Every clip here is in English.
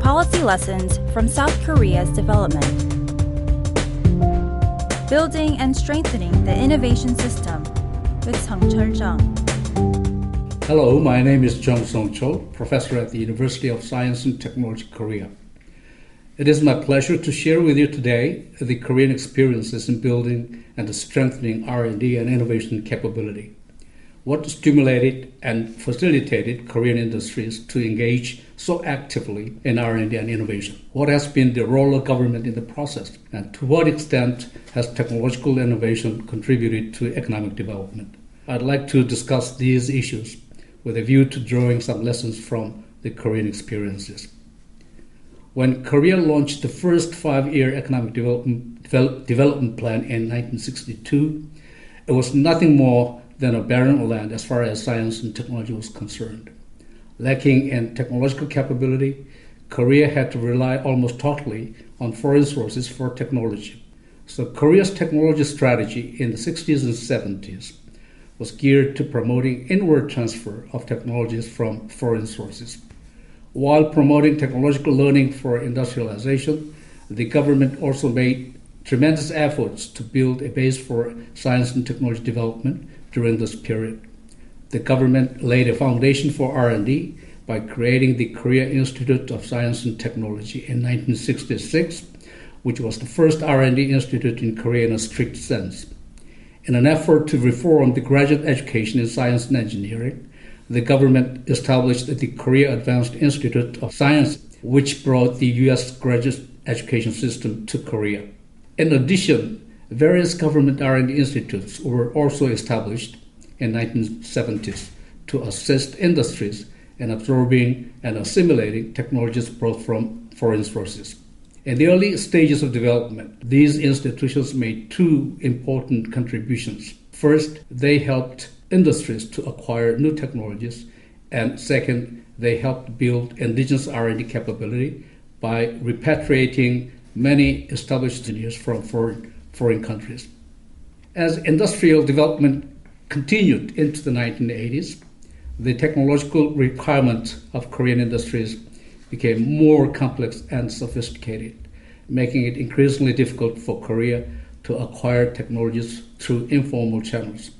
policy lessons from South Korea's development. Building and strengthening the innovation system with Chung. Hello, my name is Sungchul, professor at the University of Science and Technology, Korea. It is my pleasure to share with you today the Korean experiences in building and strengthening R&D and innovation capability. What stimulated and facilitated Korean industries to engage so actively in R&D and innovation? What has been the role of government in the process? And to what extent has technological innovation contributed to economic development? I'd like to discuss these issues with a view to drawing some lessons from the Korean experiences. When Korea launched the first 5-year economic development plan in 1962, it was nothing more than a barren land as far as science and technology was concerned. Lacking in technological capability, Korea had to rely almost totally on foreign sources for technology. So Korea's technology strategy in the 60s and 70s was geared to promoting inward transfer of technologies from foreign sources. While promoting technological learning for industrialization, the government also made tremendous efforts to build a base for science and technology development during this period. The government laid a foundation for R&D by creating the Korea Institute of Science and Technology in 1966, which was the first R&D institute in Korea in a strict sense. In an effort to reform the graduate education in science and engineering, the government established the Korea Advanced Institute of Science, which brought the U.S. graduate education system to Korea. In addition, various government R&D institutes were also established in the 1970s to assist industries in absorbing and assimilating technologies brought from foreign sources. In the early stages of development, these institutions made two important contributions. First, they helped industries to acquire new technologies, and second, they helped build indigenous R&D capability by repatriating many established engineers from foreign countries. As industrial development continued into the 1980s, the technological requirements of Korean industries became more complex and sophisticated, making it increasingly difficult for Korea to acquire technologies through informal channels.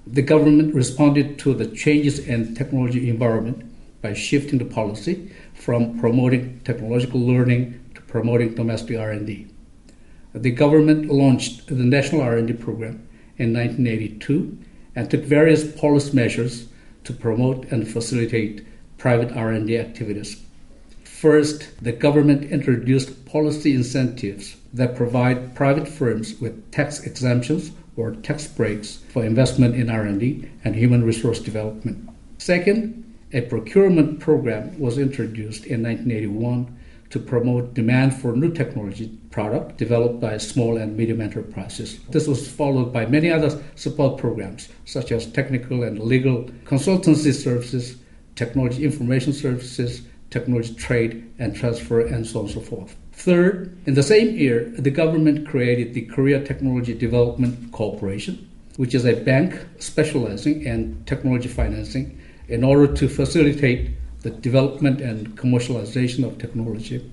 The government responded to the changes in technology environment by shifting the policy from promoting technological learning to promoting domestic R&D. The government launched the National R&D Program in 1982 and took various policy measures to promote and facilitate private R&D activities. First, the government introduced policy incentives that provide private firms with tax exemptions or tax breaks for investment in R&D and human resource development. Second, a procurement program was introduced in 1981 to promote demand for new technology product developed by small and medium enterprises. This was followed by many other support programs, such as technical and legal consultancy services, technology information services, technology trade and transfer, and so on and so forth. Third, in the same year, the government created the Korea Technology Development Corporation, which is a bank specializing in technology financing in order to facilitate the development and commercialization of technology.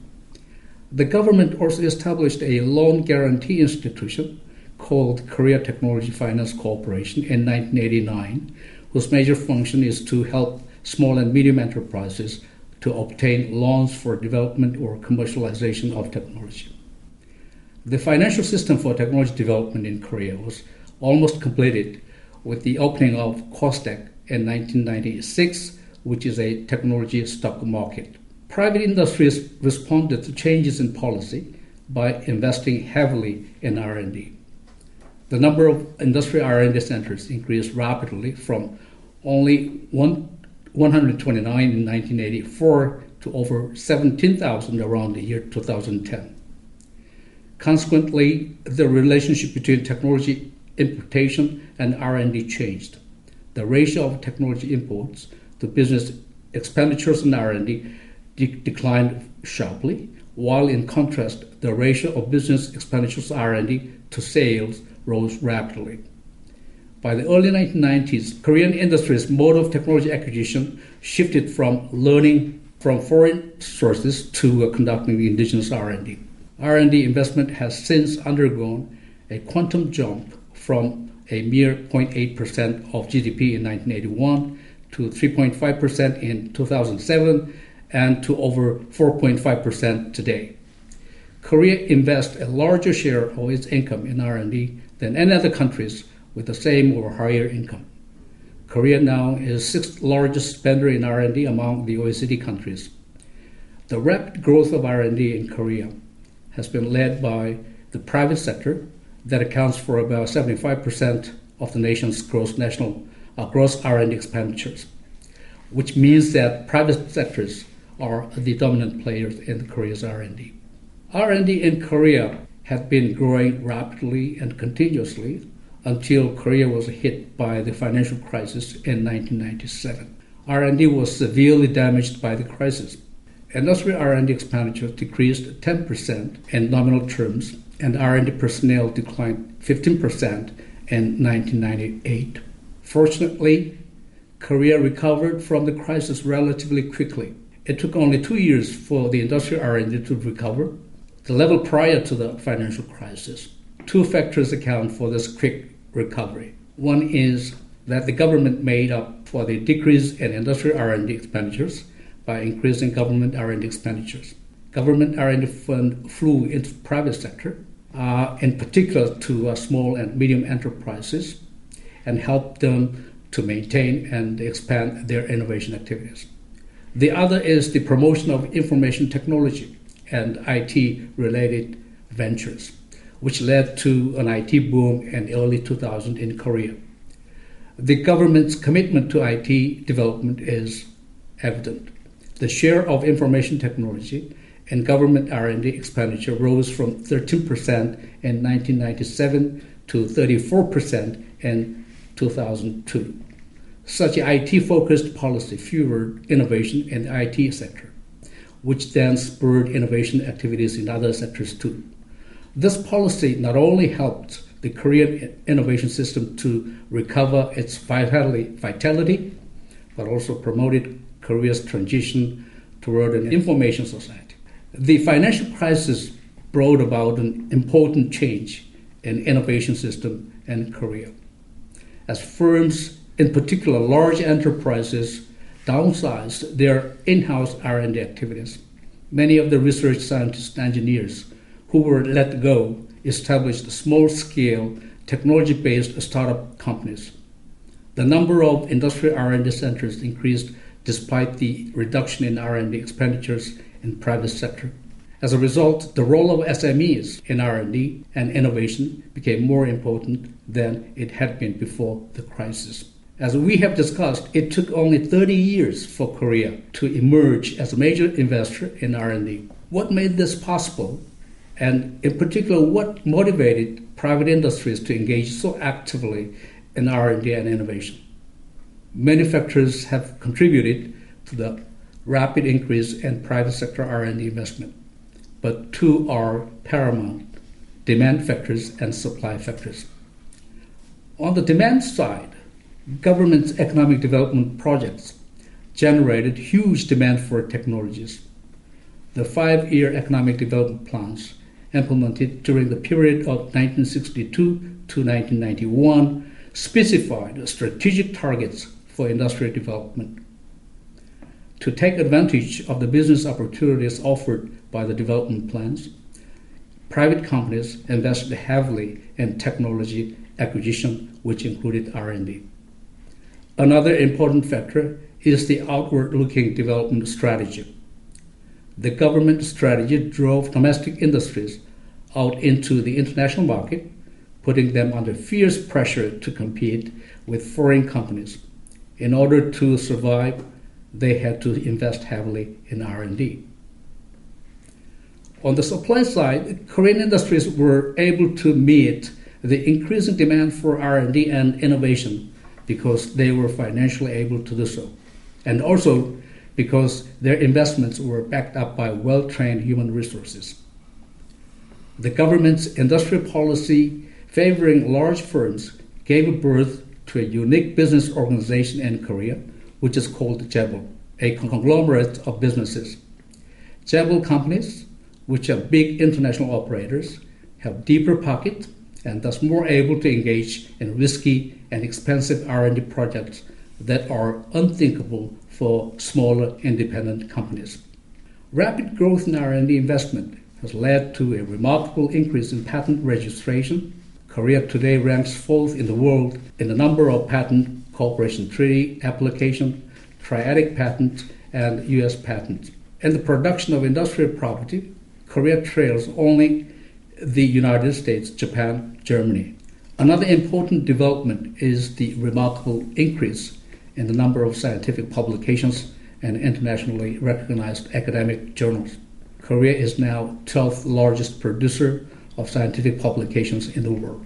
The government also established a loan guarantee institution called Korea Technology Finance Corporation in 1989, whose major function is to help small and medium enterprises to obtain loans for development or commercialization of technology. The financial system for technology development in Korea was almost completed with the opening of KOSDAQ in 1996, which is a technology stock market. Private industries responded to changes in policy by investing heavily in R&D. The number of industrial R&D centers increased rapidly from only 129 in 1984 to over 17,000 around the year 2010. Consequently, the relationship between technology importation and R&D changed. The ratio of technology imports to business expenditures in R&D declined sharply, while in contrast, the ratio of business expenditures R&D to sales rose rapidly. By the early 1990s, Korean industry's mode of technology acquisition shifted from learning from foreign sources to conducting indigenous R&D. R&D investment has since undergone a quantum jump from a mere 0.8% of GDP in 1981 to 3.5% in 2007 and to over 4.5% today. Korea invests a larger share of its income in R&D than any other countries with the same or higher income. Korea now is sixth largest spender in R&D among the OECD countries. The rapid growth of R&D in Korea has been led by the private sector that accounts for about 75% of the nation's gross R&D expenditures, which means that private sectors are the dominant players in Korea's R&D. R&D in Korea had been growing rapidly and continuously until Korea was hit by the financial crisis in 1997. R&D was severely damaged by the crisis. Industrial R&D expenditure decreased 10% in nominal terms, and R&D personnel declined 15% in 1998. Fortunately, Korea recovered from the crisis relatively quickly. It took only 2 years for the industrial R&D to recover, the level prior to the financial crisis. Two factors account for this quick recovery. One is that the government made up for the decrease in industrial R&D expenditures by increasing government R&D expenditures. Government R&D fund flew into the private sector, in particular to small and medium enterprises, and helped them to maintain and expand their innovation activities. The other is the promotion of information technology and IT-related ventures, which led to an IT boom in early 2000 in Korea. The government's commitment to IT development is evident. The share of information technology in government R&D expenditure rose from 13% in 1997 to 34% in 2002. Such IT-focused policy fueled innovation in the IT sector, which then spurred innovation activities in other sectors too. This policy not only helped the Korean innovation system to recover its vitality, but also promoted Korea's transition toward an information society. The financial crisis brought about an important change in innovation system in Korea. As firms, in particular large enterprises, downsized their in-house R&D activities, many of the research scientists and engineers who were let go established small-scale, technology-based startup companies. The number of industrial R&D centers increased despite the reduction in R&D expenditures in private sector. As a result, the role of SMEs in R&D and innovation became more important than it had been before the crisis. As we have discussed, it took only 30 years for Korea to emerge as a major investor in R&D. What made this possible? And in particular, what motivated private industries to engage so actively in R&D and innovation? Many factors have contributed to the rapid increase in private sector R&D investment, but two are paramount: demand factors and supply factors. On the demand side, government's economic development projects generated huge demand for technologies. The 5-year economic development plans implemented during the period of 1962 to 1991 specified strategic targets for industrial development. To take advantage of the business opportunities offered by the development plans, private companies invested heavily in technology acquisition, which included R&D. Another important factor is the outward-looking development strategy. The government strategy drove domestic industries out into the international market, putting them under fierce pressure to compete with foreign companies. In order to survive, they had to invest heavily in R&D. On the supply side, Korean industries were able to meet the increasing demand for R&D and innovation because they were financially able to do so, and also because their investments were backed up by well-trained human resources. The government's industrial policy favoring large firms gave birth to a unique business organization in Korea, which is called Jaebol. a conglomerate of businesses. Several companies, which are big international operators, have deeper pockets and thus more able to engage in risky and expensive R&D projects that are unthinkable for smaller independent companies. Rapid growth in R&D investment has led to a remarkable increase in patent registration. Korea today ranks fourth in the world in the number of patent cooperation treaty applications, triadic patents, and U.S. patents. In the production of industrial property, Korea trails only the United States, Japan, Germany. Another important development is the remarkable increase in the number of scientific publications and internationally recognized academic journals. Korea is now 12th largest producer of scientific publications in the world.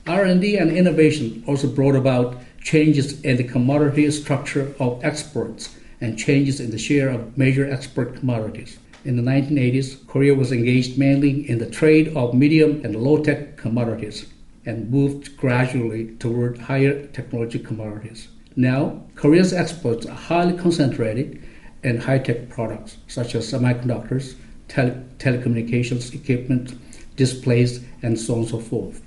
R&D and innovation also brought about changes in the commodity structure of exports and changes in the share of major export commodities. In the 1980s, Korea was engaged mainly in the trade of medium and low-tech commodities and moved gradually toward higher technology commodities. Now, Korea's exports are highly concentrated in high-tech products such as semiconductors, telecommunications equipment, displays, and so on and so forth.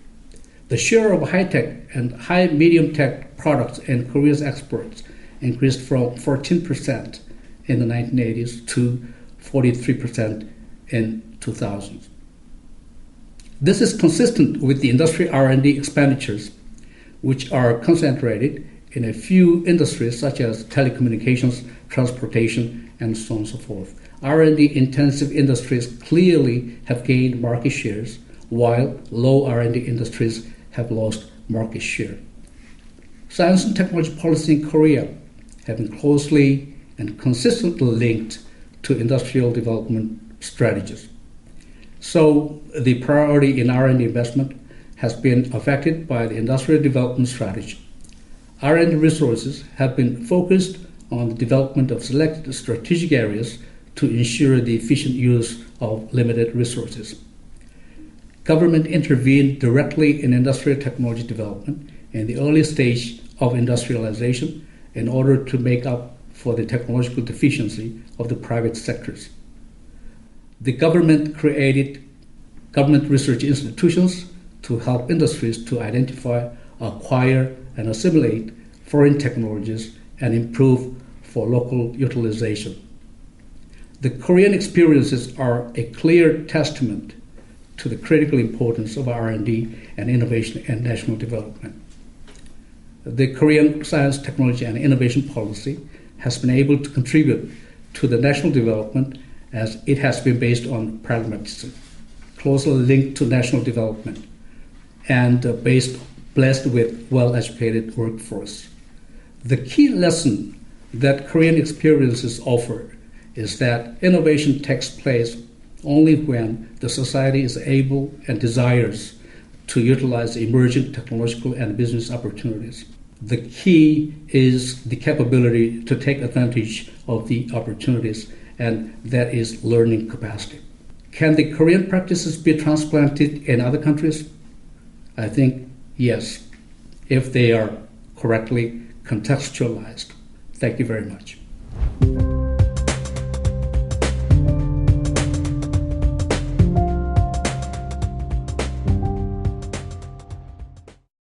The share of high-tech and high-medium-tech products in Korea's exports increased from 14% in the 1980s to 43% in 2000. This is consistent with the industry R&D expenditures, which are concentrated in a few industries such as telecommunications, transportation, and so on and so forth. R&D intensive industries clearly have gained market shares, while low R&D industries have lost market share. Science and technology policy in Korea have been closely and consistently linked to industrial development strategies. So the priority in R&D investment has been affected by the industrial development strategy. R&D resources have been focused on the development of selected strategic areas to ensure the efficient use of limited resources. Government intervened directly in industrial technology development in the early stage of industrialization in order to make up for the technological deficiency of the private sectors. The government created government research institutions to help industries to identify, acquire, and assimilate foreign technologies and improve for local utilization. The Korean experiences are a clear testament to the critical importance of R&D and innovation and national development. The Korean science, technology, and innovation policy has been able to contribute to the national development as it has been based on pragmatism, closely linked to national development, and blessed with well-educated workforce. The key lesson that Korean experiences offer is that innovation takes place only when the society is able and desires to utilize emerging technological and business opportunities. The key is the capability to take advantage of the opportunities, and that is learning capacity. Can the Korean practices be transplanted in other countries? I think yes, if they are correctly contextualized. Thank you very much.